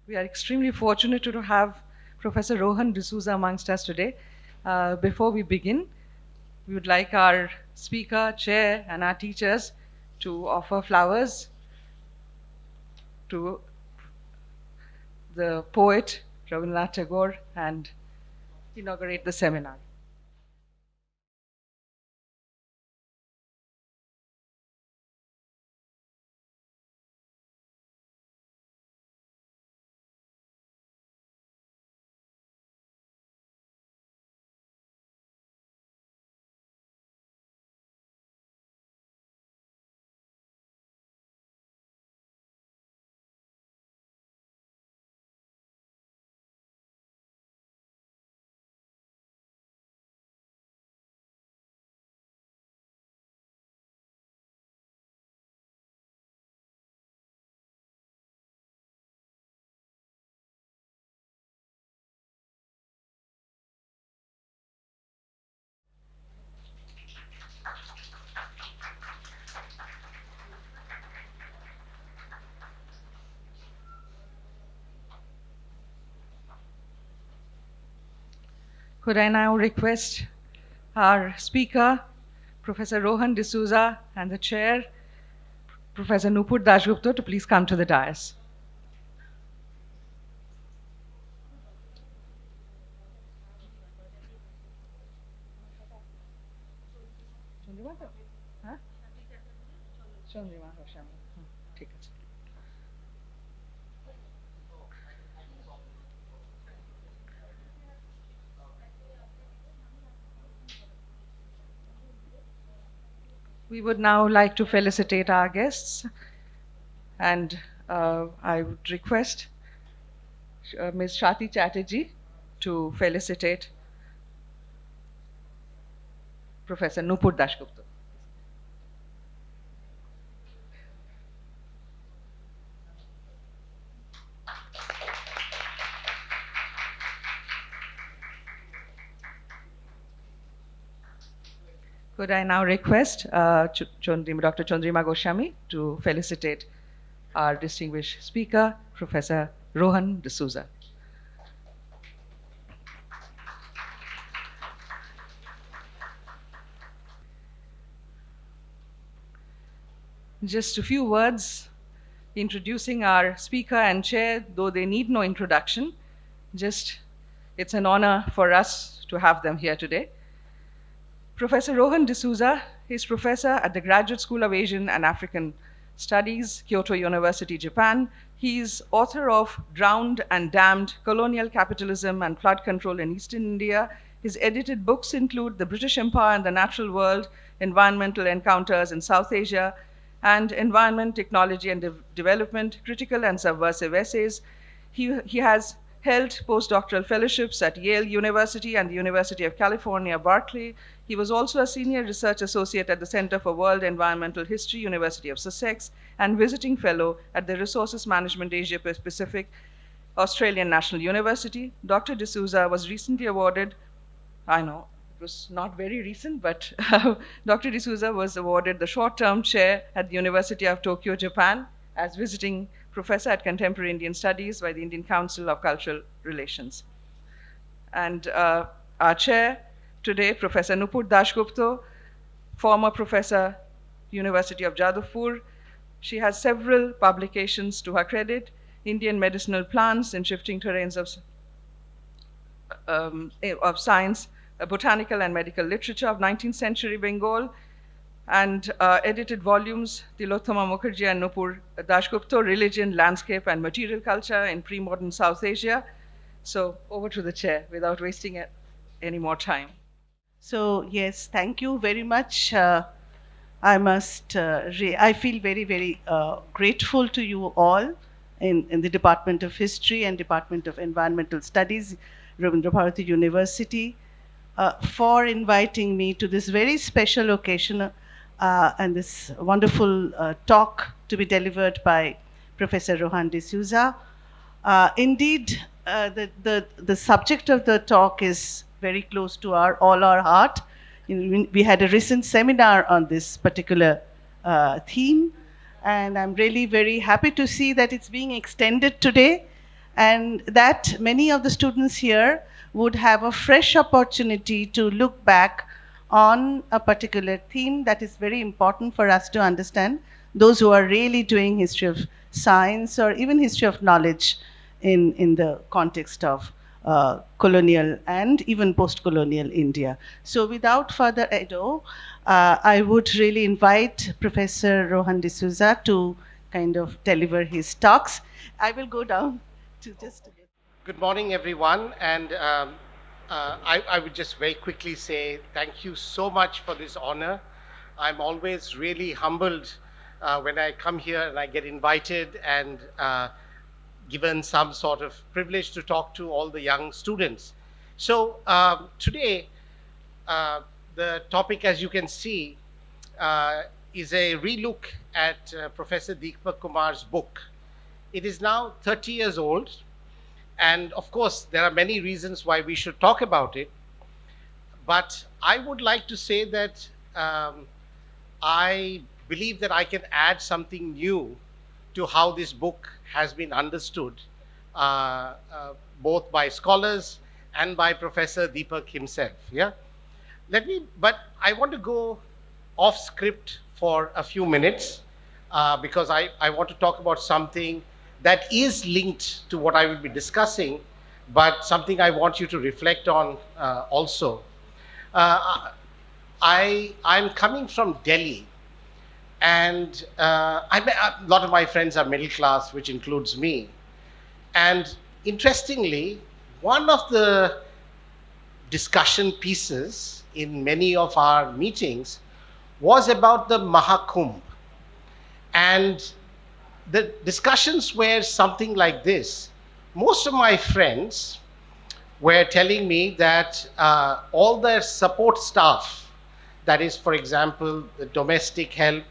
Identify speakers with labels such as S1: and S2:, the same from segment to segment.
S1: We are extremely fortunate to have Professor Rohan D'Souza amongst us today. Before we begin, we would like our speaker, chair, and our teachers to offer flowers to the poet Rabindranath Tagore and inaugurate the seminar. Could I now request our speaker, Professor Rohan D'Souza, and the chair, Professor Nupur Dasgupta, to please come to the dais. ঠিক আছে। We would now like to felicitate our guests, and I would request Ms. Shati Chatterjee to felicitate Professor Nupur Dasgupta. Could I now request Dr. Chandrima Goswami to felicitate our distinguished speaker, Professor Rohan D'Souza. Just a few words introducing our speaker and chair, though they need no introduction. It's an honor for us to have them here today. Professor Rohan D'Souza is professor at the Graduate School of Asian and African Studies, Kyoto University, Japan. He is author of Drowned and Damned: Colonial Capitalism and Flood Control in Eastern India. His edited books include The British Empire and the Natural World, Environmental Encounters in South Asia, and Environment, Technology and Development, Critical and Subversive Essays. He has held postdoctoral fellowships at Yale University and the University of California, Berkeley. He was also a senior research associate at the Center for World Environmental History, University of Sussex, and visiting fellow at the Resources Management Asia Pacific, Australian National University. Dr. D'Souza was recently awarded, I know, it was not very recent, but Dr. D'Souza was awarded the short-term chair at the University of Tokyo, Japan, as visiting professor at Contemporary Indian Studies by the Indian Council of Cultural Relations. And our chair today, Professor Nupur Dasgupta, former professor, University of Jadavpur. She has several publications to her credit: Indian Medicinal Plants in Shifting Terrains of Science, Botanical and Medical Literature of 19th Century Bengal, and edited volumes, Tilottama Mukherjee and Nupur Dasgupta, Religion, Landscape and Material Culture in Pre-Modern South Asia. So over to the chair without wasting any more time.
S2: So yes, thank you very much. I feel very, very grateful to you all in the Department of History and Department of Environmental Studies, Rabindra Bharati University, for inviting me to this very special occasion and this wonderful talk to be delivered by Professor Rohan D'Souza. Indeed, the subject of the talk is very close to all our heart. We had a recent seminar on this particular theme, and I'm really very happy to see that it's being extended today. and that many of the students here would have a fresh opportunity to look back on a particular theme that is very important for us to understand, those who are really doing history of science or even history of knowledge in the context of colonial and even post-colonial India. So without further ado, I would really invite Professor Rohan D'Souza to kind of deliver his talks. I will go down to just a bit.
S3: Good morning, everyone. And I would just very quickly say thank you so much for this honor. I'm always really humbled when I come here and I get invited and given some sort of privilege to talk to all the young students. So today, the topic, as you can see, is a relook at Professor Deepak Kumar's book. It is now 30 years old. And of course, there are many reasons why we should talk about it. But I would like to say that I believe that I can add something new to how this book has been understood, both by scholars and by Professor Deepak himself. Yeah. But I want to go off script for a few minutes because I want to talk about something that is linked to what I will be discussing, but something I want you to reflect on also. I'm coming from Delhi, and a lot of my friends are middle class, which includes me. And interestingly, one of the discussion pieces in many of our meetings was about the Mahakumbh. And the discussions were something like this. Most of my friends were telling me that all their support staff, that is, for example, the domestic help,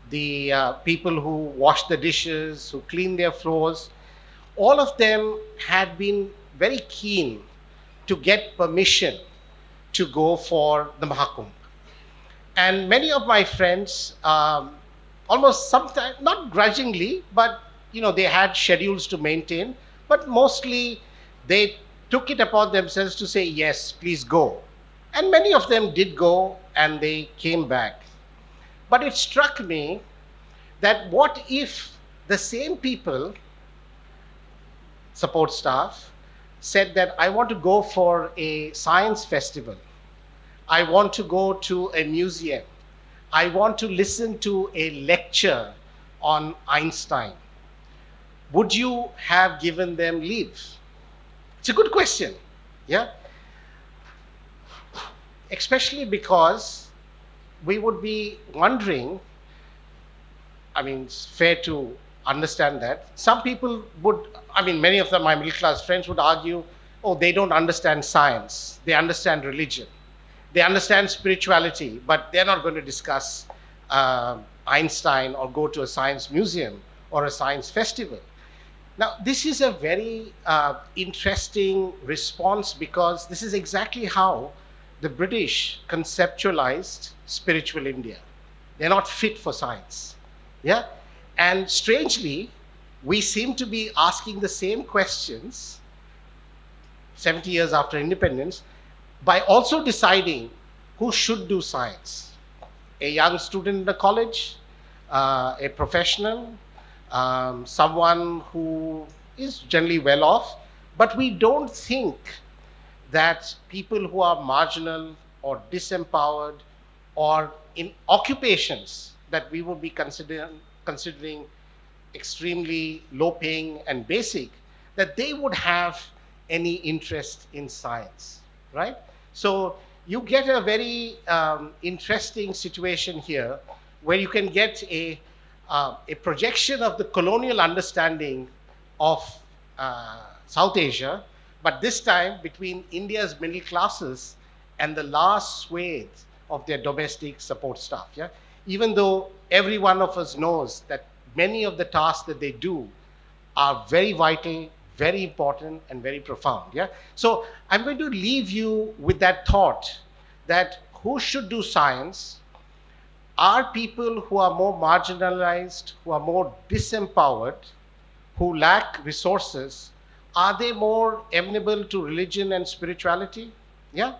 S3: the people who wash the dishes, who clean their floors, all of them had been very keen to get permission to go for the Mahakumbh. And many of my friends, almost sometimes, not grudgingly, but they had schedules to maintain, but mostly they took it upon themselves to say, yes, please go. And many of them did go and they came back. But it struck me that what if the same people, support staff, said that I want to go for a science festival, I want to go to a museum, I want to listen to a lecture on Einstein. Would you have given them leave? It's a good question, yeah? Especially because we would be wondering, it's fair to understand that. Some people would, many of them, my middle class friends would argue, oh, they don't understand science, they understand religion. They understand spirituality, but they're not going to discuss Einstein or go to a science museum or a science festival. Now, this is a very interesting response because this is exactly how the British conceptualized spiritual India. They're not fit for science. Yeah? And strangely, we seem to be asking the same questions 70 years after independence, by also deciding who should do science. A young student in the college, a professional, someone who is generally well off, but we don't think that people who are marginal or disempowered or in occupations that we would be considering extremely low paying and basic, that they would have any interest in science, right? So you get a very interesting situation here where you can get a projection of the colonial understanding of South Asia, but this time between India's middle classes and the last swathe of their domestic support staff. Yeah? Even though every one of us knows that many of the tasks that they do are very vital, very important, and very profound. Yeah. So I'm going to leave you with that thought that who should do science are people who are more marginalized, who are more disempowered, who lack resources, are they more amenable to religion and spirituality? Yeah.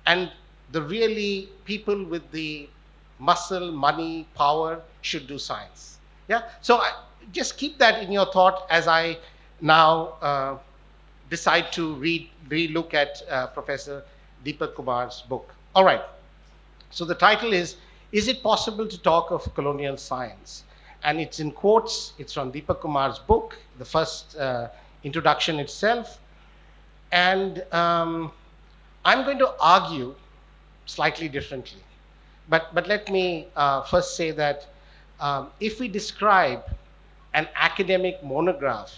S3: And the really people with the muscle, money, power should do science. Yeah. So just keep that in your thought as I now decide to re-look at Professor Deepak Kumar's book. All right. So the title is it possible to talk of colonial science? And it's in quotes. It's from Deepak Kumar's book, the first introduction itself. And I'm going to argue slightly differently. But let me first say that if we describe an academic monograph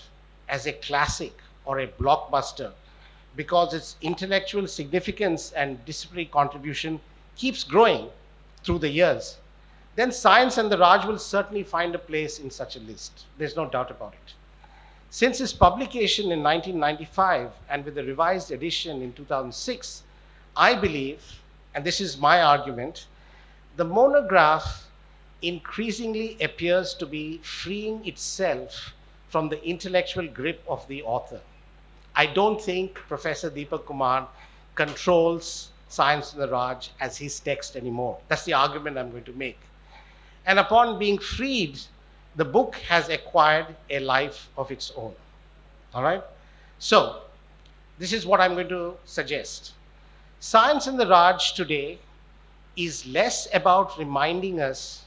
S3: as a classic or a blockbuster because its intellectual significance and disciplinary contribution keeps growing through the years, then Science and the Raj will certainly find a place in such a list. There's no doubt about it. Since its publication in 1995 and with the revised edition in 2006, I believe, and this is my argument, the monograph increasingly appears to be freeing itself from the intellectual grip of the author. I don't think Professor Deepak Kumar controls Science and the Raj as his text anymore. That's the argument I'm going to make. And upon being freed, the book has acquired a life of its own. All right? So, this is what I'm going to suggest. Science and the Raj today is less about reminding us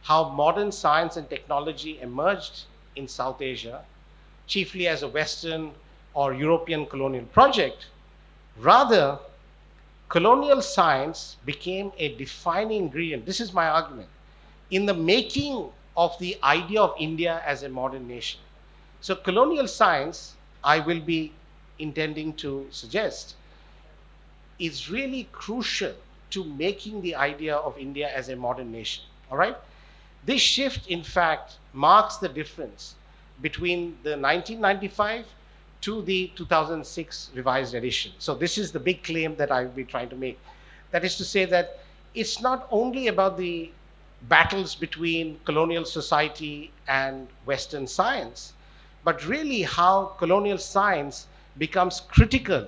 S3: how modern science and technology emerged in South Asia, chiefly as a Western or European colonial project. Rather, colonial science became a defining ingredient, this is my argument, in the making of the idea of India as a modern nation. So colonial science, I will be intending to suggest, is really crucial to making the idea of India as a modern nation. All right? This shift, in fact, marks the difference between the 1995 to the 2006 revised edition. So this is the big claim that I will be trying to make. That is to say that it's not only about the battles between colonial society and Western science, but really how colonial science becomes critical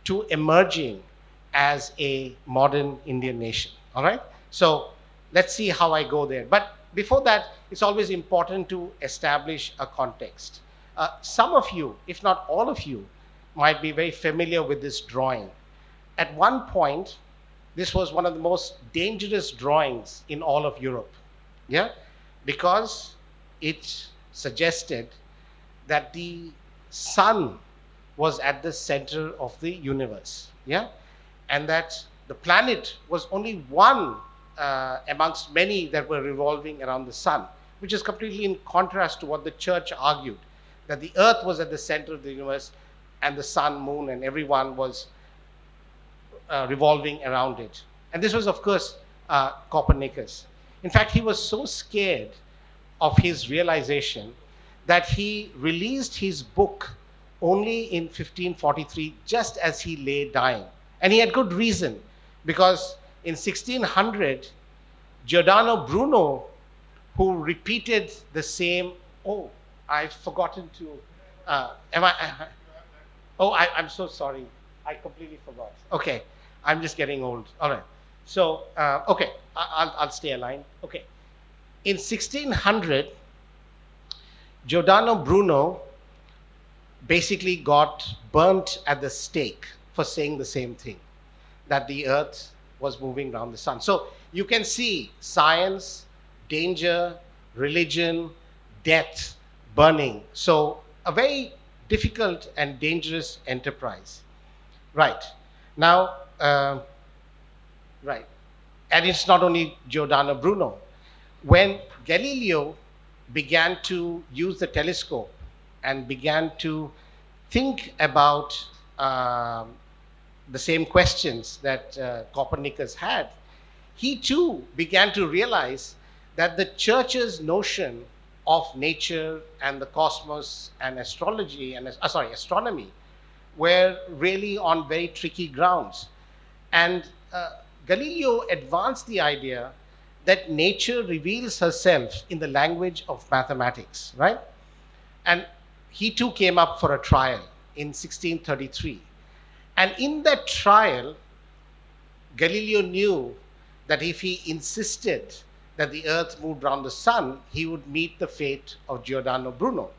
S3: to emerging as a modern Indian nation. All right? So let's see how I go there. But before that, it's always important to establish a context. Some of you, if not all of you, might be very familiar with this drawing. At one point, this was one of the most dangerous drawings in all of Europe, yeah, because it suggested that the sun was at the center of the universe, yeah, and that the planet was only one amongst many that were revolving around the sun, which is completely in contrast to what the church argued, that the earth was at the center of the universe and the sun, moon, and everyone was revolving around it. And this was, of course, Copernicus. In fact, he was so scared of his realization that he released his book only in 1543, just as he lay dying. And he had good reason, because in 1600, Giordano Bruno, who repeated the same, oh, I've forgotten to, I'm so sorry. I completely forgot. Okay, I'm just getting old. All right. So, okay, I'll stay aligned. Okay. In 1600, Giordano Bruno basically got burnt at the stake for saying the same thing, that the earth was moving around the sun. So you can see science, danger, religion, death, burning. So a very difficult and dangerous enterprise. Right. Now, right. And it's not only Giordano Bruno. When Galileo began to use the telescope and began to think about the same questions that Copernicus had, he too began to realize that the church's notion of nature and the cosmos and astrology and astronomy were really on very tricky grounds. And Galileo advanced the idea that nature reveals herself in the language of mathematics, right? And he too came up for a trial. in 1633. And in that trial, Galileo knew that if he insisted that the earth moved around the sun, he would meet the fate of Giordano Bruno.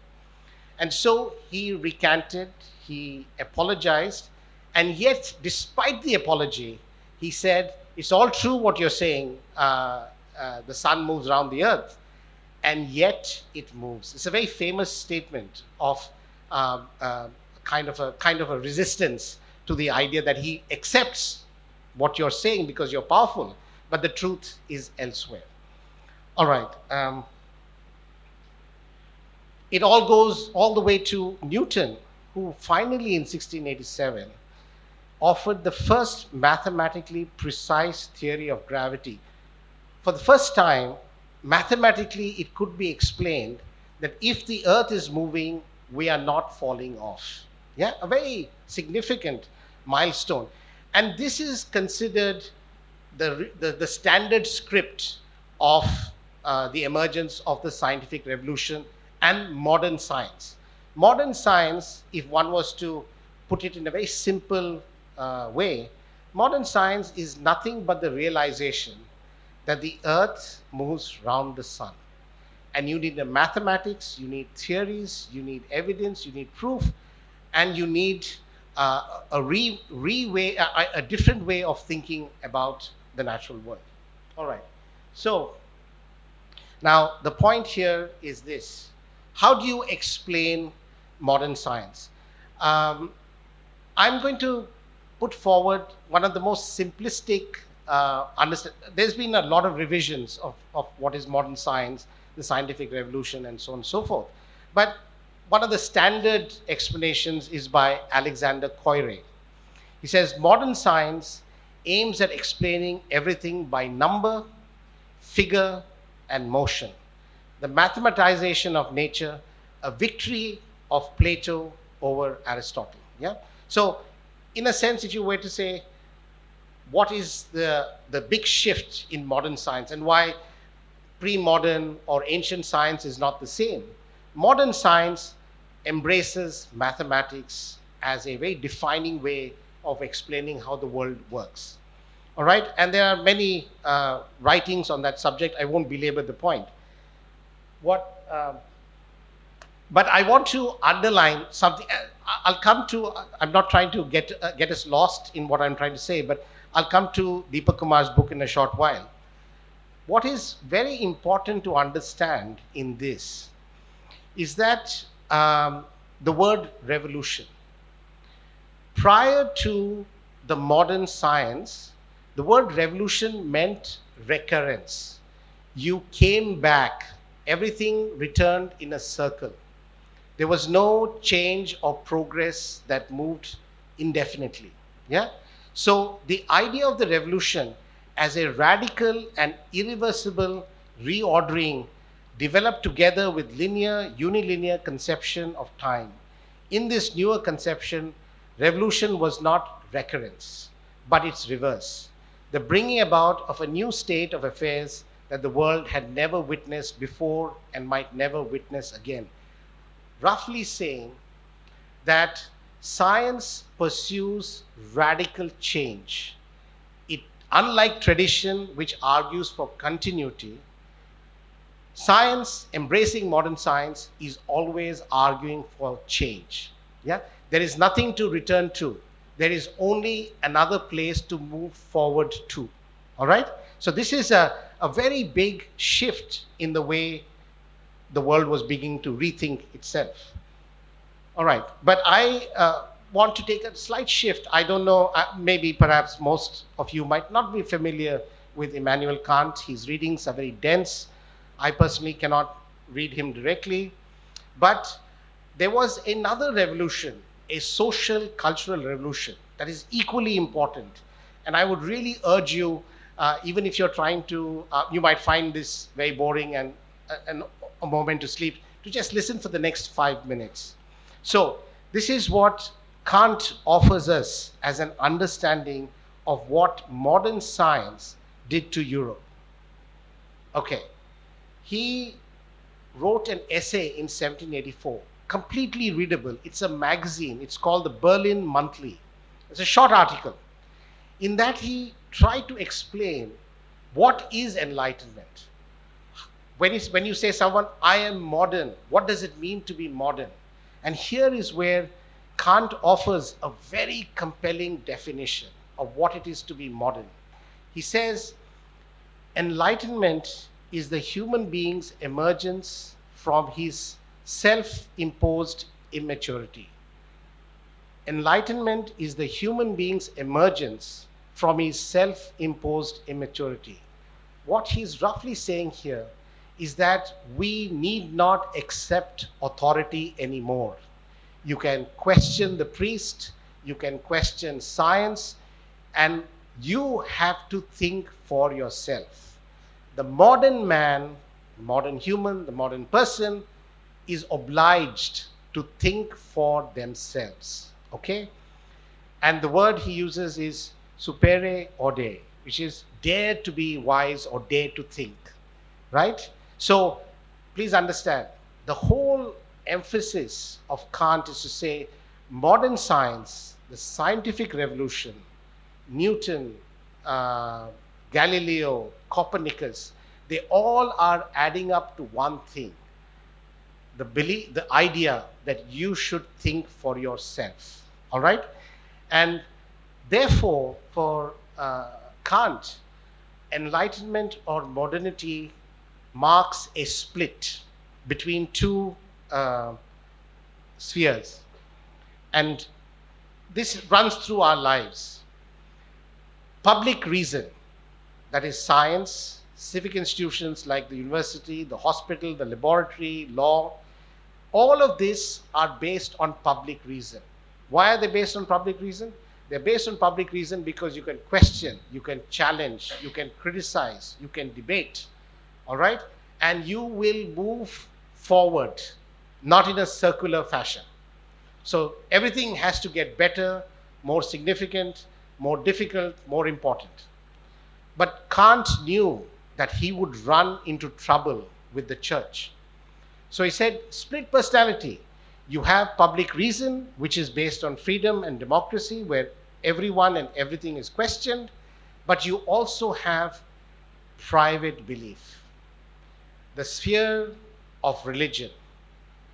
S3: And so he recanted, he apologized, and yet, despite the apology, he said, it's all true what you're saying, the sun moves around the earth, and yet it moves. It's a very famous statement of kind of a resistance to the idea that he accepts what you're saying because you're powerful, but the truth is elsewhere. All right. It all goes all the way to Newton, who finally in 1687 offered the first mathematically precise theory of gravity. For the first time, mathematically, it could be explained that if the earth is moving, we are not falling off. Yeah, a very significant milestone. And this is considered the standard script of the emergence of the scientific revolution and modern science. Modern science, if one was to put it in a very simple way, modern science is nothing but the realization that the earth moves round the sun. And you need the mathematics, you need theories, you need evidence, you need proof, and you need a different way of thinking about the natural world. All right. So now the point here is this. How do you explain modern science? I'm going to put forward one of the most simplistic there's been a lot of revisions of what is modern science, the scientific revolution, and so on and so forth. But one of the standard explanations is by Alexander Koyré. He says, modern science aims at explaining everything by number, figure, and motion. The mathematization of nature, a victory of Plato over Aristotle. Yeah. So, in a sense, if you were to say, what is the big shift in modern science and why pre-modern or ancient science is not the same? Modern science embraces mathematics as a very defining way of explaining how the world works. All right, and there are many writings on that subject. I won't belabor the point. But I want to underline something. I'll come to. I'm not trying to get us lost in what I'm trying to say, but I'll come to Deepak Kumar's book in a short while. What is very important to understand in this is that the word revolution. Prior to the modern science, the word revolution meant recurrence. You came back, everything returned in a circle. There was no change or progress that moved indefinitely. Yeah? So the idea of the revolution as a radical and irreversible reordering developed together with linear, unilinear conception of time. In this newer conception, revolution was not recurrence, but its reverse, the bringing about of a new state of affairs that the world had never witnessed before and might never witness again. Roughly saying that science pursues radical change. It, unlike tradition, which argues for continuity, science, embracing modern science, is always arguing for change. Yeah? There is nothing to return to. There is only another place to move forward to. All right? So this is a very big shift in the way the world was beginning to rethink itself. All right. But I want to take a slight shift. I don't know, maybe perhaps most of you might not be familiar with Immanuel Kant. His readings are very dense. I personally cannot read him directly. But there was another revolution, a social cultural revolution that is equally important. And I would really urge you, even if you're trying to, you might find this very boring and a moment to sleep, to just listen for the next 5 minutes. So this is what Kant offers us as an understanding of what modern science did to Europe. Okay. He wrote an essay in 1784 completely readable. It's a magazine. It's called the Berlin Monthly. It's a short article. In that, he tried to explain what is enlightenment. When you say someone, I am modern, what does it mean to be modern? And here is where Kant offers a very compelling definition of what it is to be modern. He says, enlightenment is the human being's emergence from his self-imposed immaturity. Enlightenment is the human being's emergence from his self-imposed immaturity. What he's roughly saying here is that we need not accept authority anymore. You can question the priest, you can question science, and you have to think for yourself. The modern man, modern human, the modern person is obliged to think for themselves. Okay? And the word he uses is supere ode, which is dare to be wise or dare to think. Right? So please understand, the whole emphasis of Kant is to say modern science, the scientific revolution, Newton, Galileo, Copernicus, they all are adding up to one thing. The idea that you should think for yourself. All right? And therefore, for Kant, enlightenment or modernity marks a split between two spheres. And this runs through our lives. Public reason, that is science, civic institutions like the university, the hospital, the laboratory, law, all of this are based on public reason. Why are they based on public reason? They're based on public reason because you can question, you can challenge, you can criticize, you can debate, all right? And you will move forward, not in a circular fashion. So everything has to get better, more significant, more difficult, more important. But Kant knew that he would run into trouble with the church. So he said, split personality. You have public reason, which is based on freedom and democracy, where everyone and everything is questioned, but you also have private belief. The sphere of religion,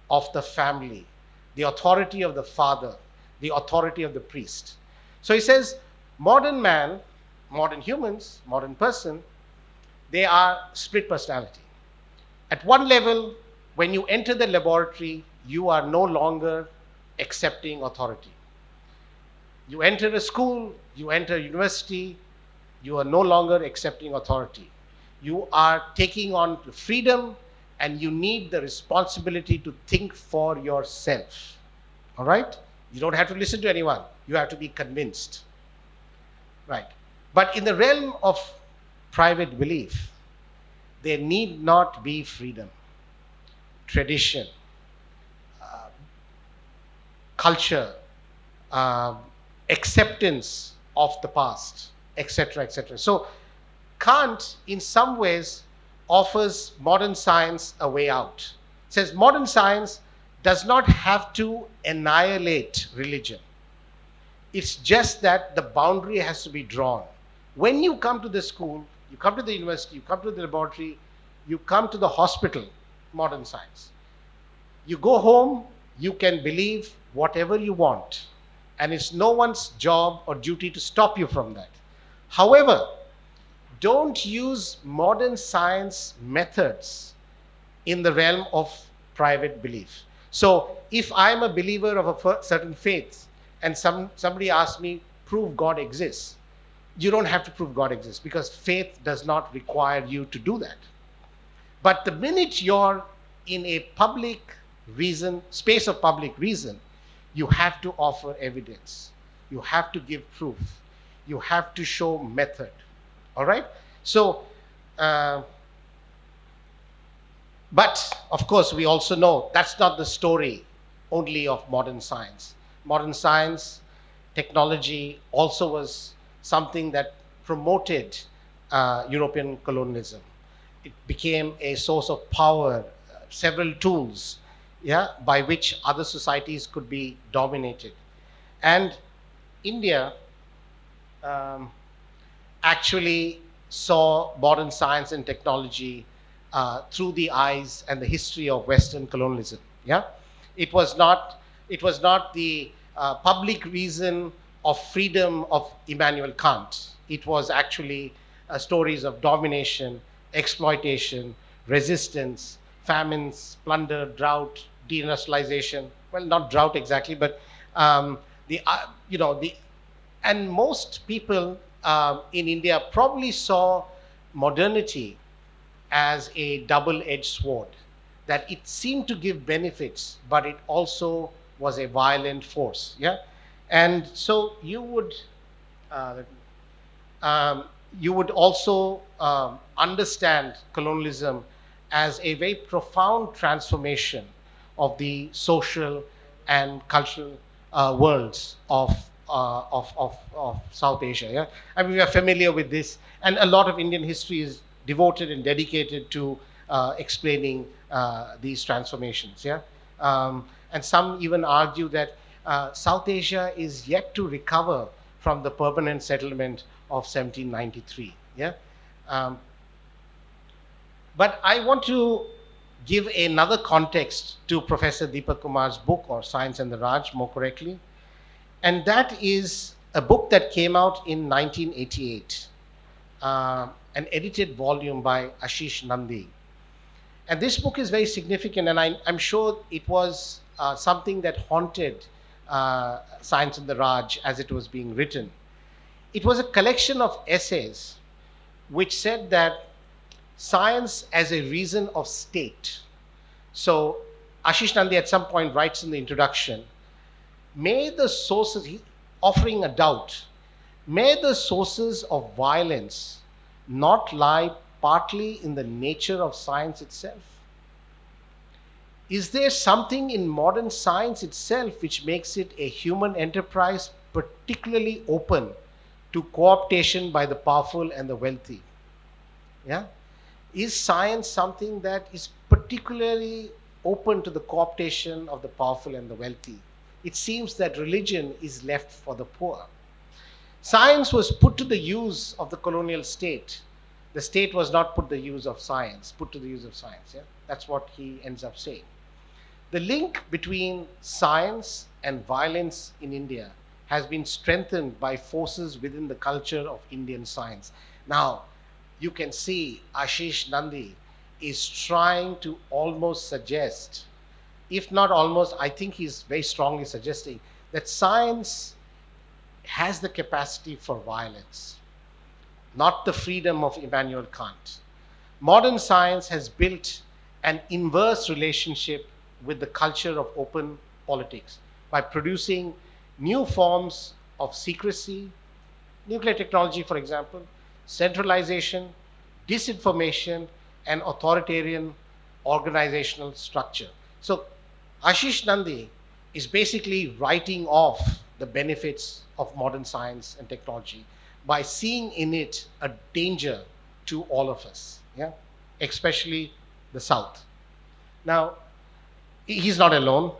S3: of the family, the authority of the father, the authority of the priest. So he says, modern man, modern humans, modern person, they are split personality. At one level, when you enter the laboratory, you are no longer accepting authority. You enter a school, you enter a university, you are no longer accepting authority. You are taking on the freedom and you need the responsibility to think for yourself. All right? You don't have to listen to anyone. You have to be convinced. Right. But in the realm of private belief, there need not be freedom, tradition, culture, acceptance of the past, etc., etc. So Kant, in some ways, offers modern science a way out. Says modern science does not have to annihilate religion. It's just that the boundary has to be drawn. When you come to the school, you come to the university, you come to the laboratory, you come to the hospital, modern science. You go home, you can believe whatever you want, and it's no one's job or duty to stop you from that. However, don't use modern science methods in the realm of private belief. So if I'm a believer of a certain faith and somebody asks me, prove God exists, you don't have to prove God exists because faith does not require you to do that. But the minute you're in a public reason, space of public reason, you have to offer evidence. You have to give proof. You have to show method. All right? So, but of course, we also know that's not the story only of modern science. Modern science, technology also was something that promoted European colonialism. It became a source of power, several tools. yeah, by which other societies could be dominated. And India um, actually saw modern science and technology through the eyes and the history of Western colonialism. Yeah, it was not it was not the public reason of freedom of Immanuel Kant. It was actually stories of domination, exploitation, resistance, famines, plunder, drought, deindustrialization. Well, not drought exactly, but the the and most people in India probably saw modernity as a double-edged sword, that it seemed to give benefits, but it also was a violent force. Yeah, and so uh, um, you would also understand colonialism as a very profound transformation of the social and cultural worlds of South Asia. Yeah, I mean we are familiar with this, and a lot of Indian history is devoted and dedicated to explaining these transformations. Yeah, and some even argue that South Asia is yet to recover from the permanent settlement of 1793. Yeah, um, but I want to give another context to Professor Deepak Kumar's book, or Science and the Raj, more correctly, and that is a book that came out in 1988, an edited volume by Ashish Nandi. And this book is very significant, and I'm sure it was something that haunted Science and the Raj as it was being written. It was a collection of essays which said that science as a reason of state. So Ashish Nandi at some point writes in the introduction, may the sources, offering a doubt, may the sources of violence not lie partly in the nature of science itself? Is there something in modern science itself which makes it a human enterprise particularly open to co-optation by the powerful and the wealthy? Yeah? Is science something that is particularly open to the co-optation of the powerful and the wealthy? It seems that religion is left for the poor. Science was put to the use of the colonial state. The state was not put to the use of science, put to the use of science. Yeah? That's what he ends up saying. The link between science and violence in India has been strengthened by forces within the culture of Indian science. Now, you can see Ashish Nandi is trying to almost suggest, if not almost, I think he's very strongly suggesting that science has the capacity for violence, not the freedom of Immanuel Kant. Modern science has built an inverse relationship with the culture of open politics by producing new forms of secrecy, nuclear technology, for example, centralization, disinformation, and authoritarian organizational structure. So Ashish Nandi is basically writing off the benefits of modern science and technology by seeing in it a danger to all of us, yeah, especially the South. Now, he's not alone.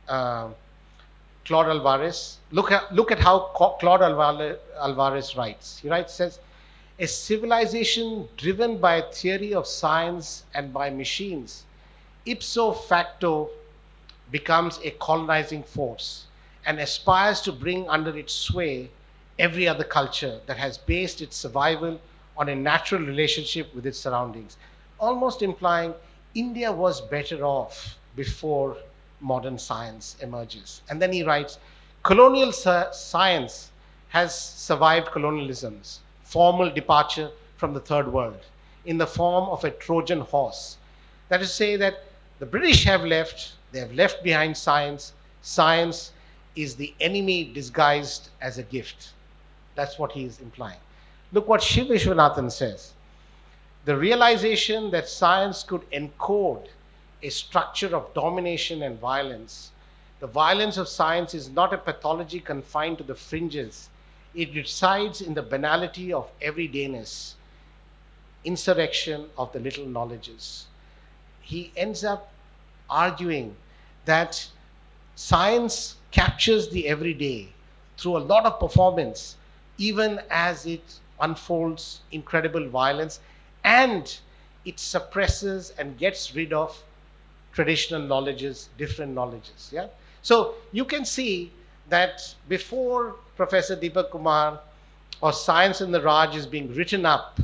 S3: Claude Alvarez, look at how Claude Alvarez writes. He says, a civilization driven by a theory of science and by machines, ipso facto becomes a colonizing force and aspires to bring under its sway every other culture that has based its survival on a natural relationship with its surroundings, almost implying India was better off before modern science emerges. And then he writes, colonial science has survived colonialism's formal departure from the third world in the form of a Trojan horse. That is to say that the British have left, they have left behind science. Science is the enemy disguised as a gift. That's what he is implying. Look what Shiv Vishwanathan says. The realization that science could encode a structure of domination and violence. The violence of science is not a pathology confined to the fringes. It resides in the banality of everydayness, insurrection of the little knowledges. He ends up arguing that science captures the everyday through a lot of performance, even as it unfolds incredible violence, and it suppresses and gets rid of traditional knowledges, different knowledges. Yeah. So you can see that before Professor Deepak Kumar or Science in the Raj is being written up,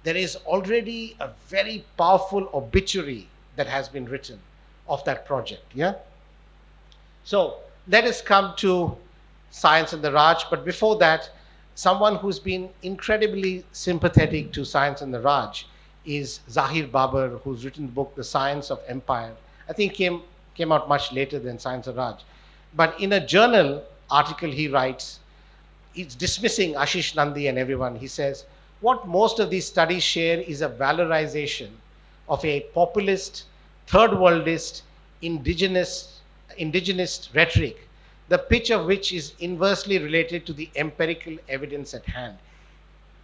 S3: there is already a very powerful obituary that has been written of that project. Yeah. So let us come to Science in the Raj. But before that, someone who's been incredibly sympathetic to Science in the Raj is Zahir Babar, who's written the book The Science of Empire. I think came out much later than Science of Raj. But in a journal article he writes, he's dismissing Ashish Nandi and everyone. He says, what most of these studies share is a valorization of a populist, third worldist, indigenous rhetoric, the pitch of which is inversely related to the empirical evidence at hand.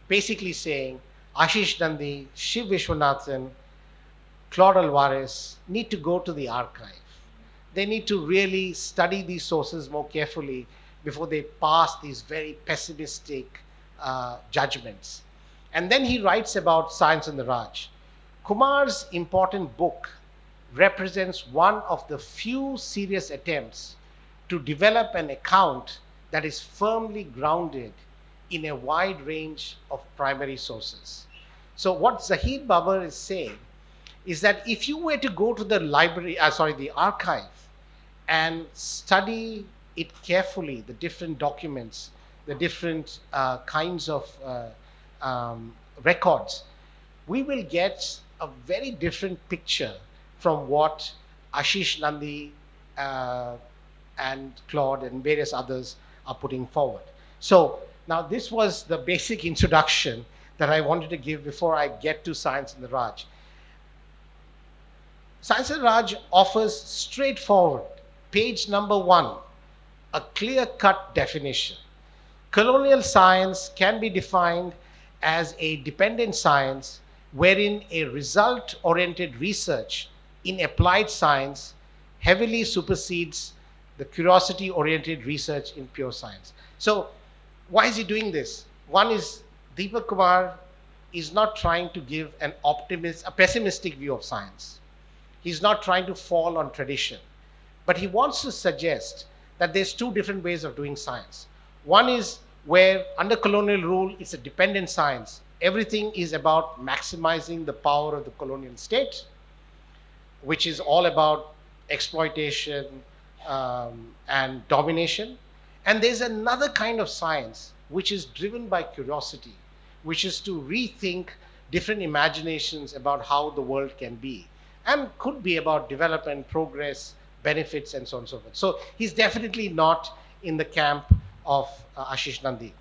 S3: Basically saying Ashish Nandi, Shiv Vishwanathan, Claude Alvarez need to go to the archive. They need to really study these sources more carefully before they pass these very pessimistic judgments. And then he writes about Science in the Raj. Kumar's important book represents one of the few serious attempts to develop an account that is firmly grounded in a wide range of primary sources. So what Zahir Babar is saying is that if you were to go to the the archive, and study it carefully, the different documents, the different kinds of records, we will get a very different picture from what Ashish Nandi and Claude and various others are putting forward. So now this was the basic introduction that I wanted to give before I get to Science in the Raj. Science in the Raj offers straightforward, page number 1, a clear-cut definition. Colonial science can be defined as a dependent science wherein a result-oriented research in applied science heavily supersedes the curiosity-oriented research in pure science. So why is he doing this? One is Deepak Kumar is not trying to give a pessimistic view of science. He's not trying to fall on tradition. But he wants to suggest that there's two different ways of doing science. One is where under colonial rule, it's a dependent science. Everything is about maximizing the power of the colonial state, which is all about exploitation and domination. And there's another kind of science which is driven by curiosity, which is to rethink different imaginations about how the world can be, and could be about development, progress, benefits, and so on and so forth. So he's definitely not in the camp of Ashish Nandi.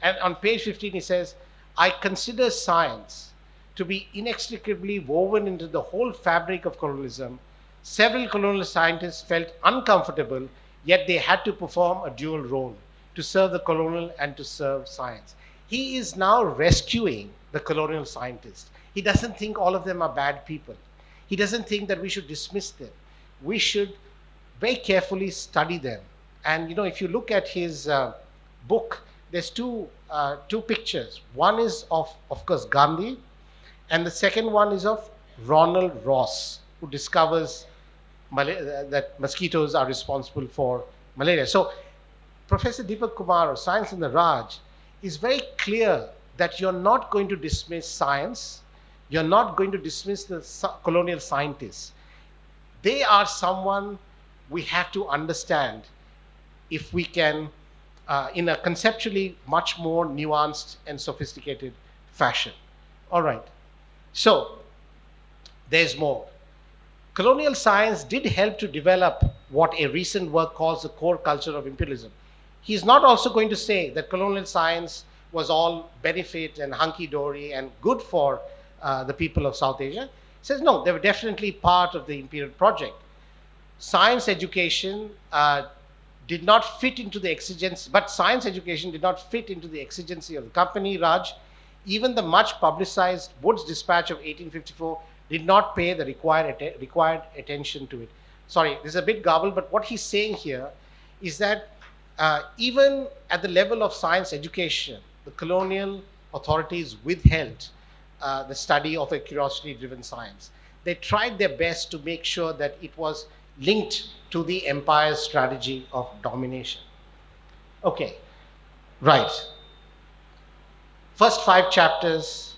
S3: And on page 15 he says, I consider science to be inextricably woven into the whole fabric of colonialism. Several colonial scientists felt uncomfortable, yet they had to perform a dual role, to serve the colonial and to serve science. He is now rescuing the colonial scientists. He doesn't think all of them are bad people. He doesn't think that we should dismiss them. We should very carefully study them. And if you look at his book, there's two pictures. One is of course, Gandhi, and the second one is of Ronald Ross, who discovers that mosquitoes are responsible for malaria. So Professor Deepak Kumar of Science in the Raj is very clear that you're not going to dismiss science. You're not going to dismiss the colonial scientists. They are someone we have to understand if we can, in a conceptually much more nuanced and sophisticated fashion. All right. So there's more. Colonial science did help to develop what a recent work calls the core culture of imperialism. He's not also going to say that colonial science was all benefit and hunky-dory and good for the people of South Asia. He says, no, they were definitely part of the imperial project. Science education did not fit into the exigency, but science education did not fit into the exigency of the company, Raj. Even the much publicized Woods Dispatch of 1854 did not pay the required attention to it. sorry, this is a bit garbled, but what he's saying here is that even at the level of science education, the colonial authorities withheld the study of a curiosity-driven science. They tried their best to make sure that it was linked to the empire's strategy of domination. Okay, right. First 5 chapters,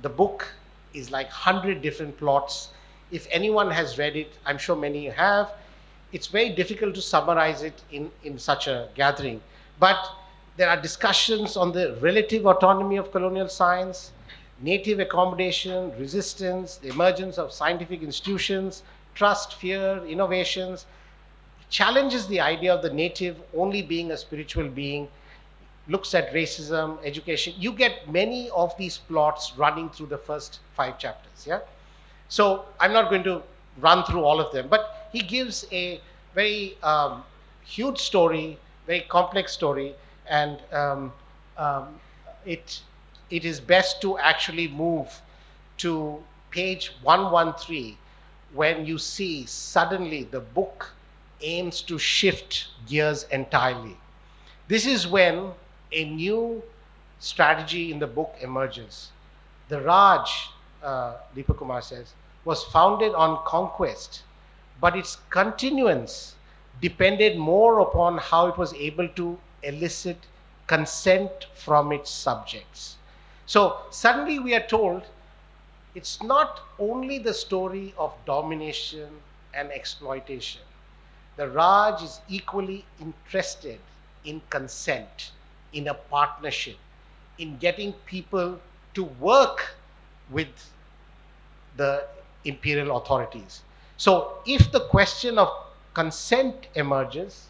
S3: the book is like 100 different plots. If anyone has read it, I'm sure many have, it's very difficult to summarize it in such a gathering. But there are discussions on the relative autonomy of colonial science, native accommodation, resistance, the emergence of scientific institutions, trust, fear, innovations. It challenges the idea of the native only being a spiritual being, looks at racism, education. You get many of these plots running through the first 5 chapters. Yeah. So I'm not going to run through all of them, but he gives a very huge story, very complex story, and it is best to actually move to page 113 when you see suddenly the book aims to shift gears entirely. This is when a new strategy in the book emerges. The Raj, Deepak Kumar says, was founded on conquest, but its continuance depended more upon how it was able to elicit consent from its subjects. So suddenly we are told it's not only the story of domination and exploitation. The Raj is equally interested in consent, in a partnership, in getting people to work with the imperial authorities. So if the question of consent emerges,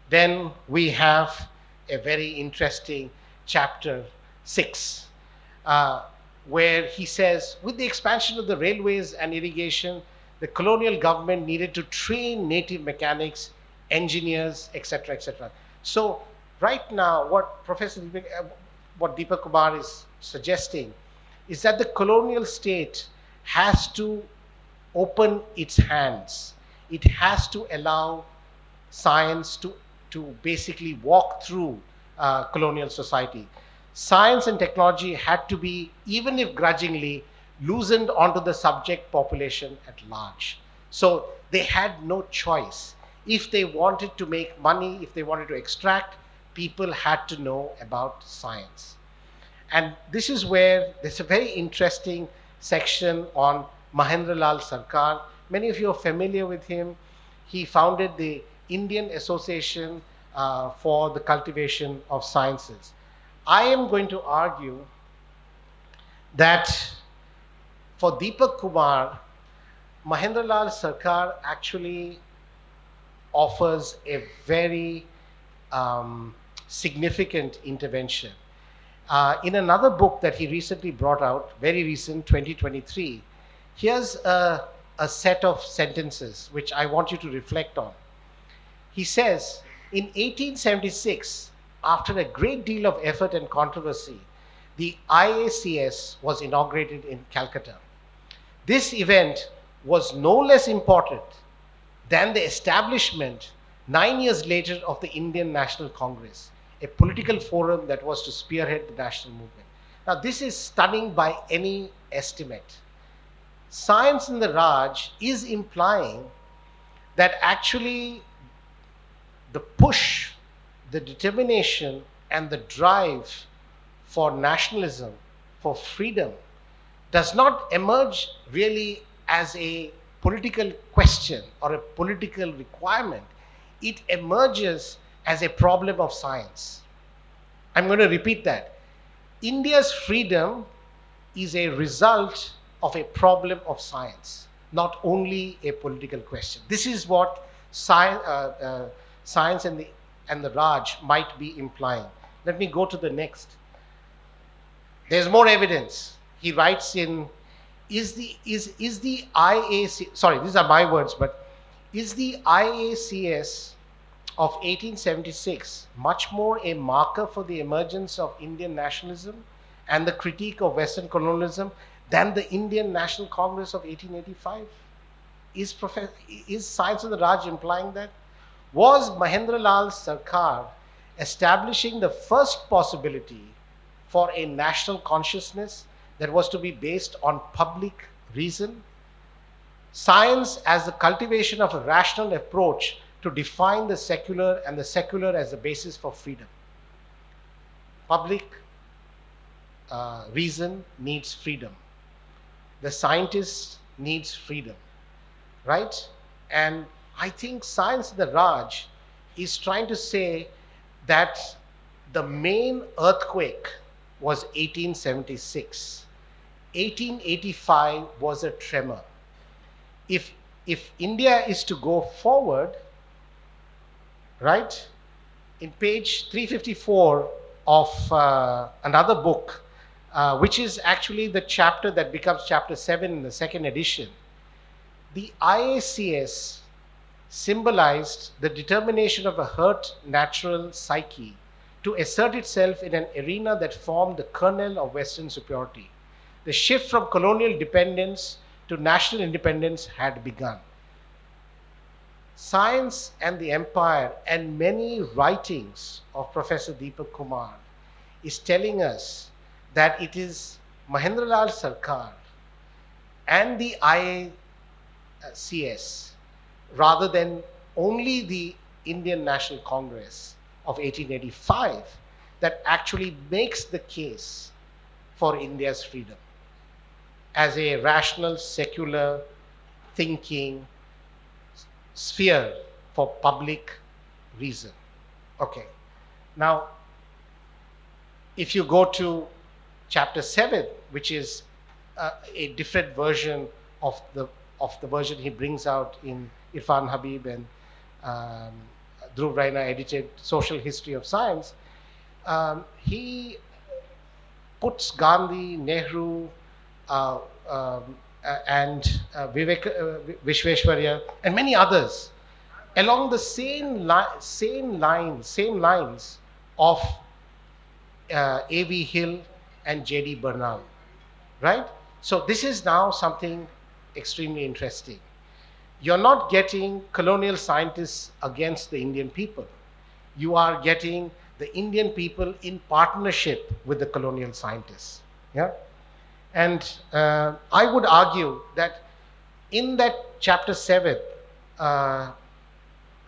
S3: then we have a very interesting chapter 6, where he says, with the expansion of the railways and irrigation, the colonial government needed to train native mechanics, engineers, etc., etc. So right now, what Deepak Kumar is suggesting is that the colonial state has to open its hands. It has to allow science to basically walk through colonial society. Science and technology had to be, even if grudgingly, loosened onto the subject population at large. So they had no choice. If they wanted to make money, if they wanted to extract, people had to know about science. And this is where there's a very interesting section on Mahendralal Sarkar. Many of you are familiar with him. He founded the Indian Association for the Cultivation of Sciences. I am going to argue that for Deepak Kumar, Mahendralal Sarkar actually offers a very significant intervention. In another book that he recently brought out, very recent, 2023, here's a set of sentences which I want you to reflect on. He says, in 1876, after a great deal of effort and controversy, the IACS was inaugurated in Calcutta. This event was no less important than the establishment 9 years later of the Indian National Congress, a political forum that was to spearhead the national movement. Now, this is stunning by any estimate. Science in the Raj is implying that actually the push, the determination, and the drive for nationalism, for freedom, does not emerge really as a political question or a political requirement. It emerges as a problem of science. I'm going to repeat that. India's freedom is a result of a problem of science, not only a political question. This is what science and the Raj might be implying. Let me go to the next. There's more evidence. He writes in, is the IAC, sorry, these are my words, but is the IACS of 1876 much more a marker for the emergence of Indian nationalism and the critique of Western colonialism than the Indian National Congress of 1885? is Science and the Raj implying that? Was Mahendralal Sarkar establishing the first possibility for a national consciousness that was to be based on public reason? Science as the cultivation of a rational approach to define the secular, and the secular as the basis for freedom. Public reason needs freedom. The scientist needs freedom, right? And I think Science the Raj is trying to say that the main earthquake was 1876. 1885 was a tremor. If India is to go forward, right, in page 354 of another book, which is actually the chapter that becomes chapter 7 in the second edition, the IACS symbolized the determination of a hurt natural psyche to assert itself in an arena that formed the kernel of Western superiority. The shift from colonial dependence to national independence had begun. Science and the Empire and many writings of Professor Deepak Kumar is telling us that it is Mahendralal Sarkar and the IACS, rather than only the Indian National Congress of 1885, that actually makes the case for India's freedom as a rational, secular, thinking sphere for public reason. Okay. Now, if you go to chapter 7, which is a different version of the version he brings out in Irfan Habib and Dhruv Raina edited Social History of Science, he puts Gandhi, Nehru, and Vishveshwarya and many others along the same lines of A.V. Hill and J.D. Bernal, right? So this is now something extremely interesting. You're not getting colonial scientists against the Indian people. You are getting the Indian people in partnership with the colonial scientists. Yeah? And I would argue that in that chapter 7,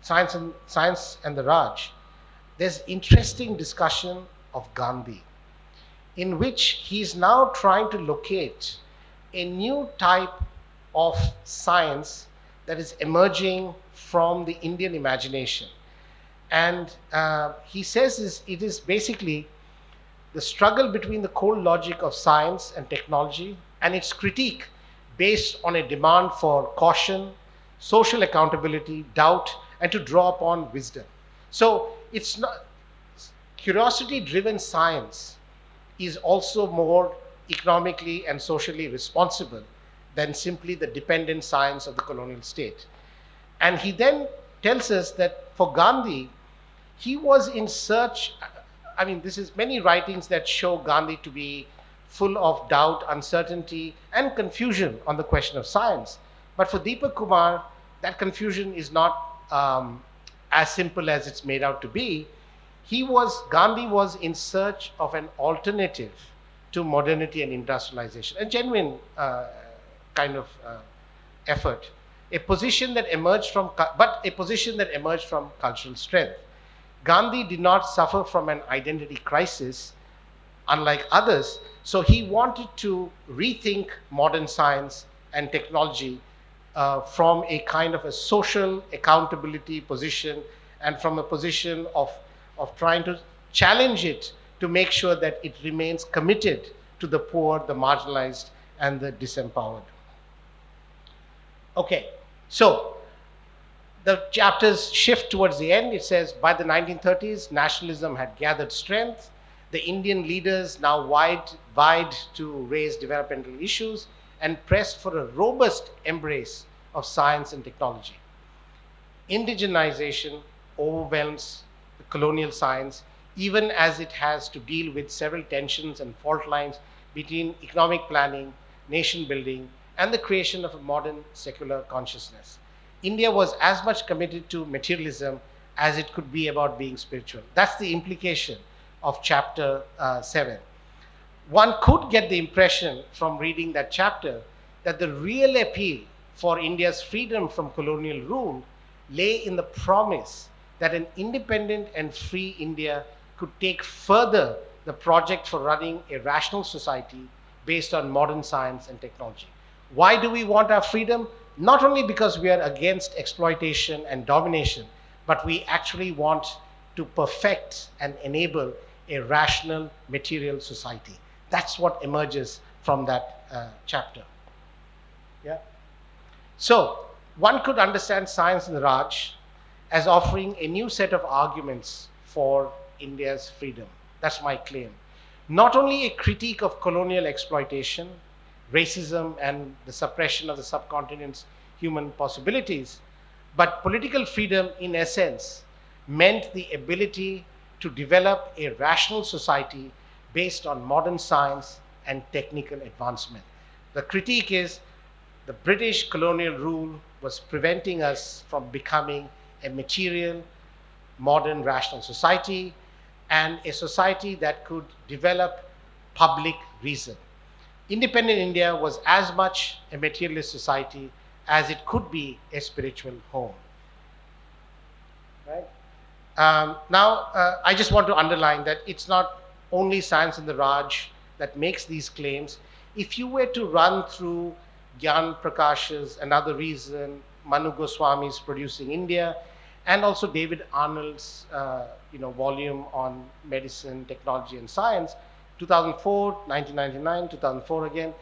S3: Science and the Raj, there's interesting discussion of Gandhi, in which he's now trying to locate a new type of science that is emerging from the Indian imagination. And he says it is basically the struggle between the cold logic of science and technology and its critique based on a demand for caution, social accountability, doubt, and to draw upon wisdom. So it's not, curiosity-driven science is also more economically and socially responsible than simply the dependent science of the colonial state. And he then tells us that for Gandhi, he was in search, I mean, this is many writings that show Gandhi to be full of doubt, uncertainty, and confusion on the question of science. But for Deepak Kumar, that confusion is not as simple as it's made out to be. Gandhi was in search of an alternative to modernity and industrialization, a genuine kind of effort, a position that emerged from cultural strength. Gandhi did not suffer from an identity crisis, unlike others, so he wanted to rethink modern science and technology from a kind of a social accountability position and from a position of trying to challenge it to make sure that it remains committed to the poor, the marginalized, and the disempowered. Okay, so the chapters shift towards the end. It says, by the 1930s, nationalism had gathered strength. The Indian leaders now vied to raise developmental issues and pressed for a robust embrace of science and technology. Indigenization overwhelms the colonial science, even as it has to deal with several tensions and fault lines between economic planning, nation building, and the creation of a modern secular consciousness. India was as much committed to materialism as it could be about being spiritual. That's the implication of chapter 7. One could get the impression from reading that chapter that the real appeal for India's freedom from colonial rule lay in the promise that an independent and free India could take further the project for running a rational society based on modern science and technology. Why do we want our freedom? Not only because we are against exploitation and domination, but we actually want to perfect and enable a rational material society. That's what emerges from that chapter. Yeah. So one could understand Science and Raj as offering a new set of arguments for India's freedom. That's my claim. Not only a critique of colonial exploitation, racism, and the suppression of the subcontinent's human possibilities, but political freedom, in essence, meant the ability to develop a rational society based on modern science and technical advancement. The critique is the British colonial rule was preventing us from becoming a material, modern, rational society and a society that could develop public reason. Independent India was as much a materialist society as it could be a spiritual home. Right? I just want to underline that it's not only Science and the Raj that makes these claims. If you were to run through Gyan Prakash's Another Reason, Manu Goswami's Producing India, and also David Arnold's volume on medicine, technology, and science, 2004, 1999, 2004 again,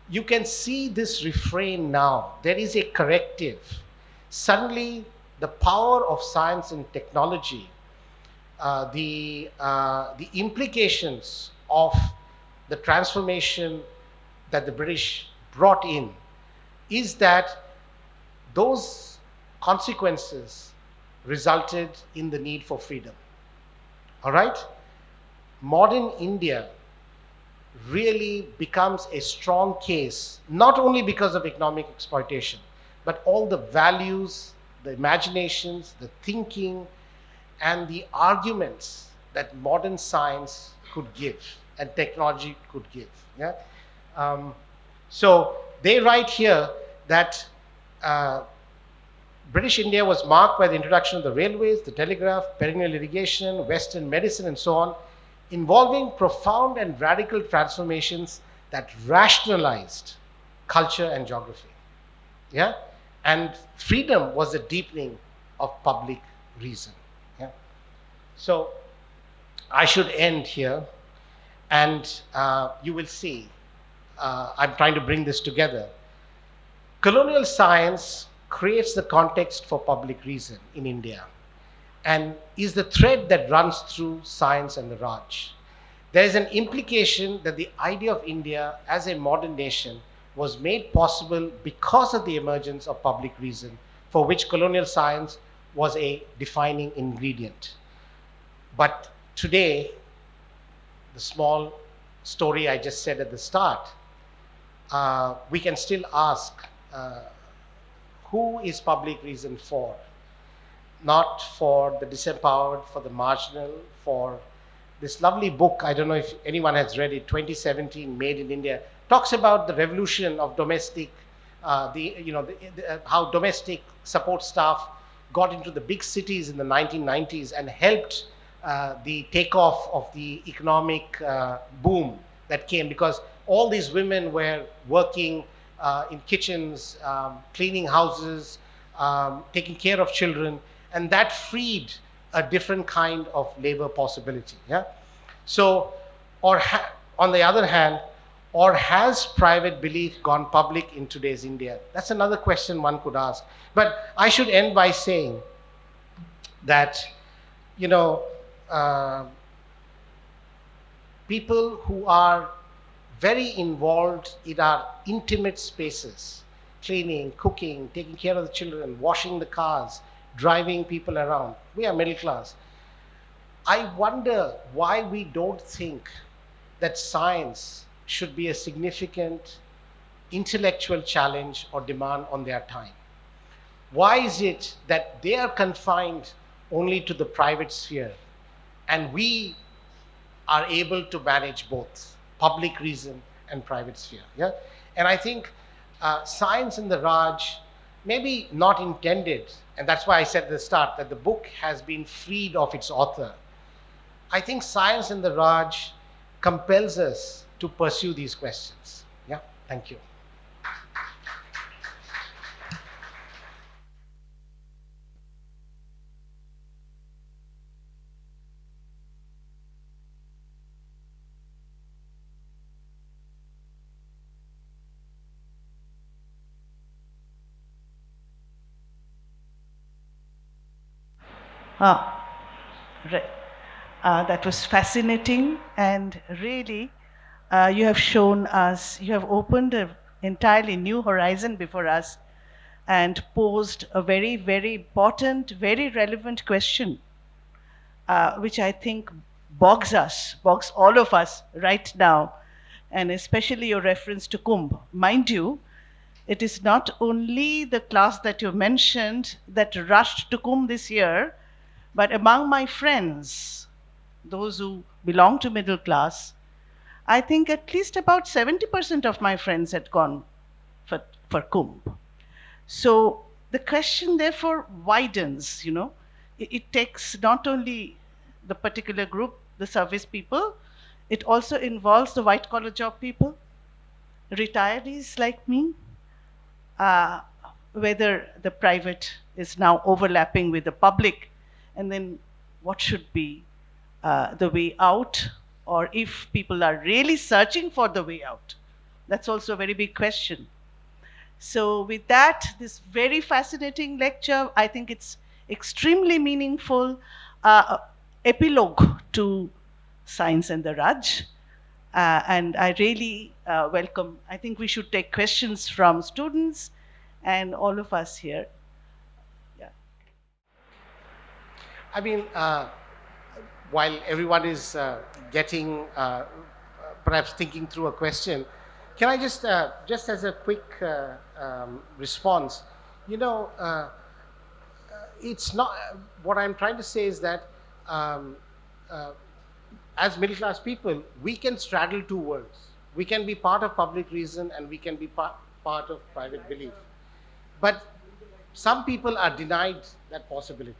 S3: you can see this refrain now. There is a corrective. Suddenly, the power of science and technology, the implications of the transformation that the British brought in is that those consequences resulted in the need for freedom. All right? Modern India really becomes a strong case, not only because of economic exploitation, but all the values, the imaginations, the thinking, and the arguments that modern science could give and technology could give. Yeah? So they write here that British India was marked by the introduction of the railways, the telegraph, perennial irrigation, Western medicine, and so on, involving profound and radical transformations that rationalized culture and geography. Yeah? And freedom was a deepening of public reason. Yeah? So I should end here, and you will see, I'm trying to bring this together. Colonial science creates the context for public reason in India and is the thread that runs through Science and the Raj. There is an implication that the idea of India as a modern nation was made possible because of the emergence of public reason, for which colonial science was a defining ingredient. But today, the small story I just said at the start, we can still ask, who is public reason for? Not for the disempowered, for the marginal, for this lovely book, I don't know if anyone has read it, 2017, Made in India, talks about the revolution of domestic, how domestic support staff got into the big cities in the 1990s and helped the takeoff of the economic boom that came, because all these women were working in kitchens, cleaning houses, taking care of children, and that freed a different kind of labor possibility. Yeah. So, on the other hand, or has private belief gone public in today's India? That's another question one could ask. But I should end by saying that, people who are very involved in our intimate spaces, cleaning, cooking, taking care of the children, washing the cars, driving people around. We are middle class. I wonder why we don't think that science should be a significant intellectual challenge or demand on their time? Why is it that they are confined only to the private sphere and we are able to manage both public reason and private sphere? Yeah? And I think science in the Raj, maybe not intended, and that's why I said at the start that the book has been freed of its author. I think science in the Raj compels us to pursue these questions. Yeah, thank you.
S2: Ah, right. That was fascinating, and really, you have shown us, you have opened an entirely new horizon before us and posed a very, very important, very relevant question, which I think bogs all of us right now, and especially your reference to Kumbh. Mind you, it is not only the class that you mentioned that rushed to Kumbh this year, but among my friends, those who belong to middle class, I think at least about 70% of my friends had gone for Kumbh. So the question therefore widens, you know. It takes not only the particular group, the service people, it also involves the white collar job people, retirees like me, uh, whether the private is now overlapping with the public, and then what should be the way out, or if people are really searching for the way out. That's also a very big question. So with that, this very fascinating lecture, I think it's extremely meaningful epilogue to Science and the Raj. And I really welcome, I think we should take questions from students and all of us here. Yeah.
S3: I mean, while everyone is getting, perhaps thinking through a question, can I just as a quick response, you know, it's not, what I'm trying to say is that as middle class people, we can straddle two worlds. We can be part of public reason and we can be part of private belief. But some people are denied that possibility.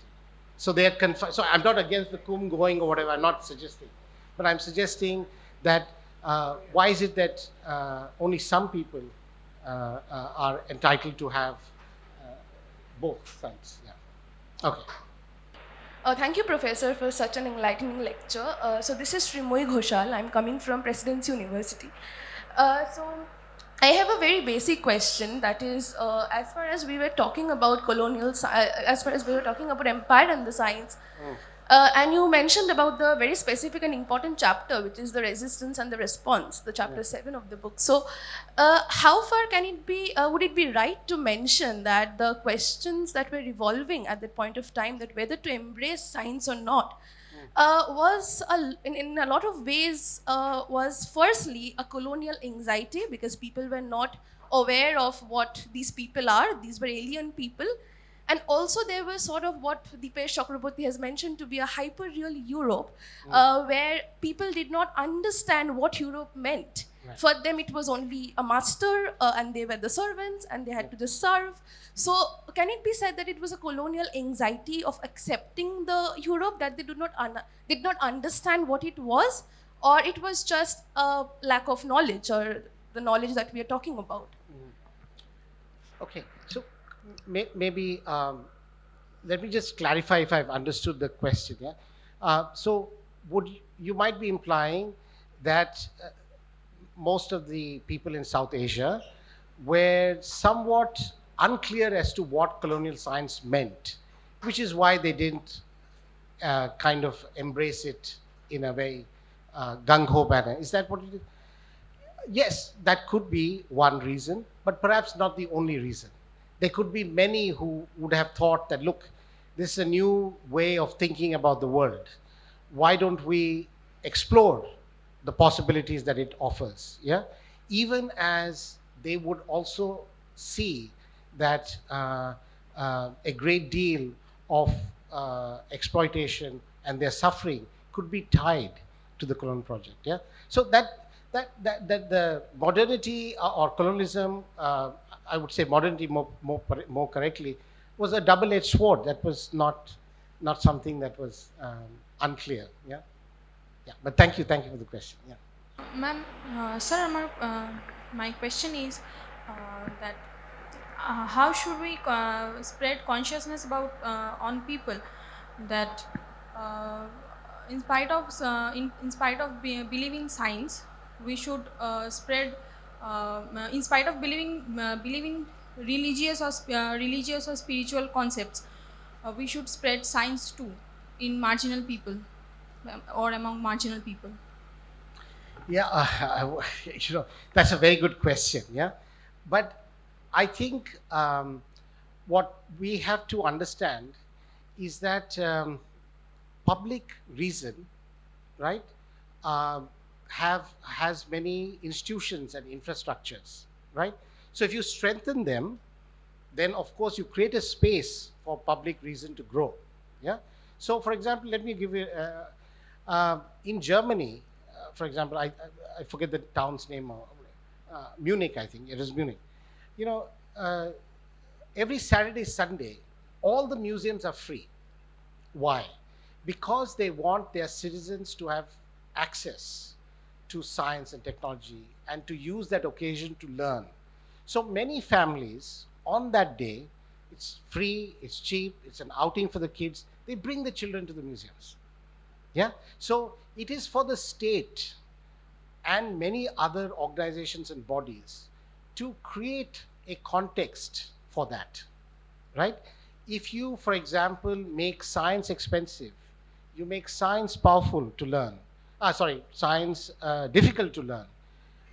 S3: So they are confined. So I'm not against the Kumbh going or whatever, I'm not suggesting. But I'm suggesting that why is it that only some people are entitled to have both sides? Yeah. Okay.
S4: Thank you, Professor, for such an enlightening lecture. So this is Srimoy Ghoshal. I'm coming from Presidency University. So I have a very basic question, that is, as far as we were talking about as far as we were talking about empire and the science, and you mentioned about the very specific and important chapter, which is the resistance and the response, the chapter 7 of the book. So how far can it be, would it be right to mention that the questions that were revolving at that point of time, that whether to embrace science or not, was in a lot of ways was firstly a colonial anxiety, because people were not aware of what these people are. These were alien people. And also there was sort of what Deepesh Chakraborty has mentioned to be a hyper-real Europe, where people did not understand what Europe meant. Right. For them it was only a master, and they were the servants and they had to just serve. So can it be said that it was a colonial anxiety of accepting the Europe, that they did not understand what it was, or it was just a lack of knowledge, or the knowledge that we are talking about?
S3: Okay, so maybe let me just clarify if I've understood the question. Yeah. So you might be implying that most of the people in South Asia were somewhat unclear as to what colonial science meant, which is why they didn't kind of embrace it in a very gung-ho manner. Is that what it is? Yes, that could be one reason, but perhaps not the only reason. There could be many who would have thought that, look, this is a new way of thinking about the world. Why don't we explore the possibilities that it offers? Yeah, even as they would also see that a great deal of exploitation and their suffering could be tied to the colonial project. Yeah. So that the modernity or colonialism, I would say modernity more correctly, was a double-edged sword. That was not something that was unclear. Yeah. Yeah. But thank you for the question. Yeah.
S5: Ma'am, sir, my question is that how should we spread consciousness about on people that uh, in spite of believing science, we should spread in spite of believing religious or spiritual concepts, we should spread science too in marginal people, or among marginal people.
S3: Yeah, that's a very good question. Yeah, but I think what we have to understand is that public reason, right, um, has many institutions and infrastructures, right? So if you strengthen them, then of course you create a space for public reason to grow. Yeah. So for example, let me give you in Germany, for example, I forget the town's name, Munich, I think it is Munich. You know, every Saturday, Sunday, all the museums are free. Why? Because they want their citizens to have access to science and technology and to use that occasion to learn. So many families on that day, it's free, it's cheap, it's an outing for the kids, they bring the children to the museums. Yeah. So it is for the state and many other organizations and bodies to create a context for that, right? If you, for example, make science expensive, you make science powerful to learn, science difficult to learn,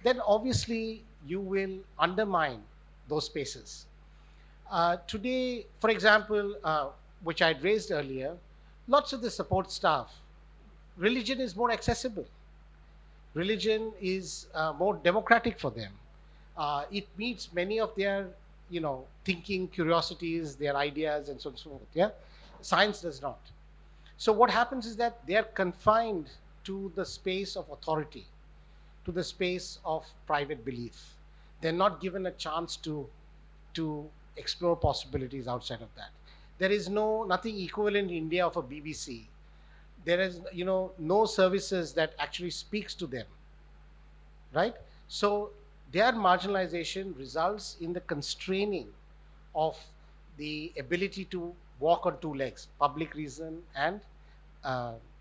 S3: then obviously you will undermine those spaces. Today, for example, which I'd raised earlier, lots of the support staff, religion is more accessible. Religion is more democratic for them. It meets many of their, thinking curiosities, their ideas, and so on and so forth. Yeah, science does not. So what happens is that they are confined to the space of authority, to the space of private belief. They're not given a chance to explore possibilities outside of that. There is nothing equivalent in India of a BBC. There is no services that actually speaks to them, right? So their marginalization results in the constraining of the ability to walk on two legs: public reason and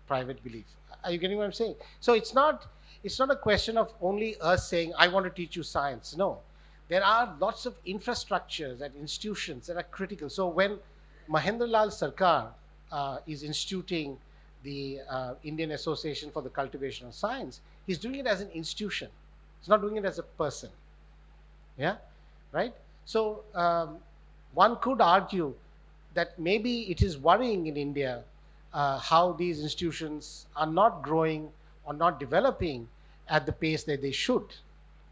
S3: private belief. Are you getting what I'm saying? So it's not a question of only us saying, I want to teach you science. No, there are lots of infrastructures and institutions that are critical. So when Mahendralal Sarkar is instituting the Indian Association for the Cultivation of Science, he's doing it as an institution. He's not doing it as a person. Yeah, right? So one could argue that maybe it is worrying in India how these institutions are not growing or not developing at the pace that they should.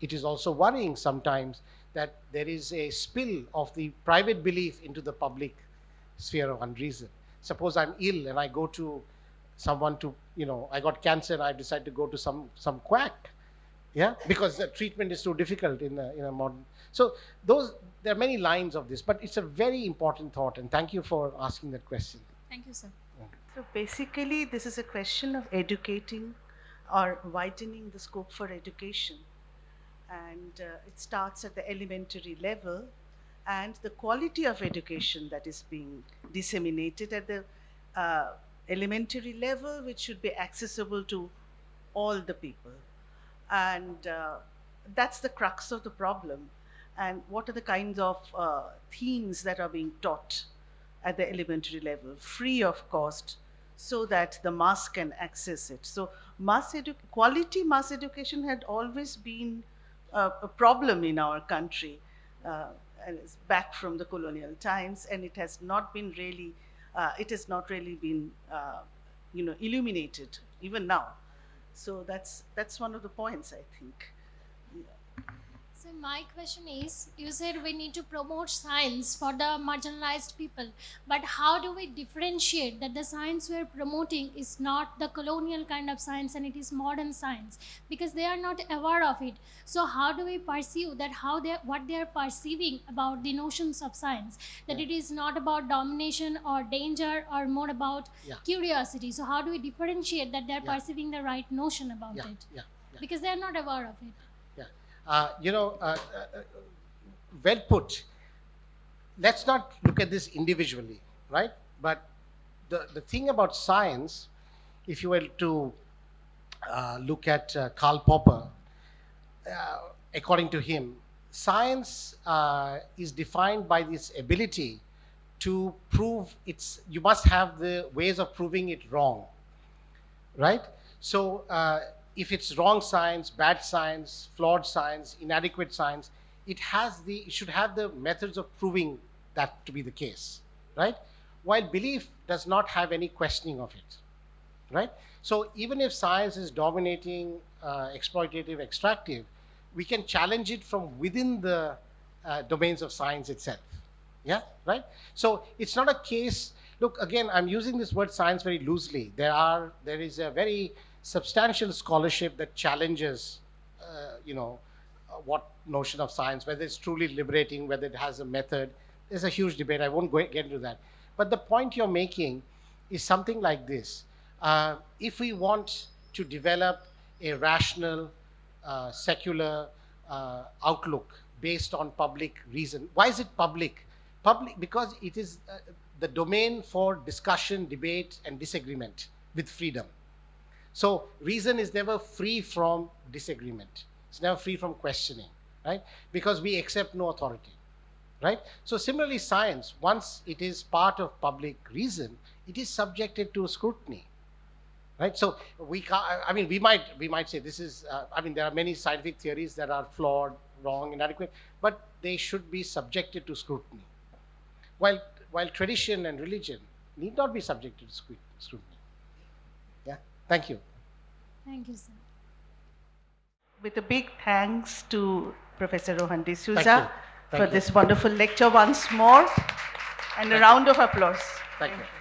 S3: It is also worrying sometimes that there is a spill of the private belief into the public sphere of unreason. Suppose I'm ill and I go to someone to, I got cancer and I decide to go to some quack. Yeah, because the treatment is so difficult in a modern. So there are many lines of this, but it's a very important thought, and thank you for asking that question.
S5: Thank you, sir.
S2: So basically, this is a question of educating or widening the scope for education. And it starts at the elementary level, and the quality of education that is being disseminated at the elementary level, which should be accessible to all the people. And that's the crux of the problem. And what are the kinds of themes that are being taught at the elementary level, free of cost, so that the mass can access it? So quality mass education had always been a problem in our country, and it's back from the colonial times, and it has not been really been illuminated even now. So that's one of the points, I think. Yeah.
S6: So my question is, you said we need to promote science for the marginalized people, but how do we differentiate that the science we're promoting is not the colonial kind of science and it is modern science? Because they are not aware of it. So how do we perceive that what they are perceiving about the notions of science, that it is not about domination or danger or more about curiosity? So how do we differentiate that they're perceiving the right notion about it? Because they are not aware of it.
S3: Well put. Let's not look at this individually, right? But the thing about science, if you were to look at Karl Popper, according to him, science is defined by this ability to prove you must have the ways of proving it wrong, right? So if it's wrong science, bad science, flawed science, inadequate science, it should have the methods of proving that to be the case, right? While belief does not have any questioning of it, right? So even if science is dominating, exploitative, extractive, we can challenge it from within the domains of science itself. Yeah, right? So it's not a case. Look, again, I'm using this word science very loosely. There is a very substantial scholarship that challenges, what notion of science, whether it's truly liberating, whether it has a method. There's a huge debate. I won't get into that. But the point you're making is something like this. If we want to develop a rational, secular outlook based on public reason, why is it public? Public because it is the domain for discussion, debate, and disagreement with freedom. So reason is never free from disagreement. It's never free from questioning, right? Because we accept no authority, right? So similarly, science, once it is part of public reason, it is subjected to scrutiny, right? So we can't, we might say this is, there are many scientific theories that are flawed, wrong, inadequate, but they should be subjected to scrutiny. While tradition and religion need not be subjected to scrutiny. Yeah, thank you.
S6: Thank you, sir.
S2: With a big thanks to Professor Rohan
S3: Thank
S2: D'Souza
S3: you.
S2: for this wonderful lecture once more, and a round of applause.
S3: Thank you.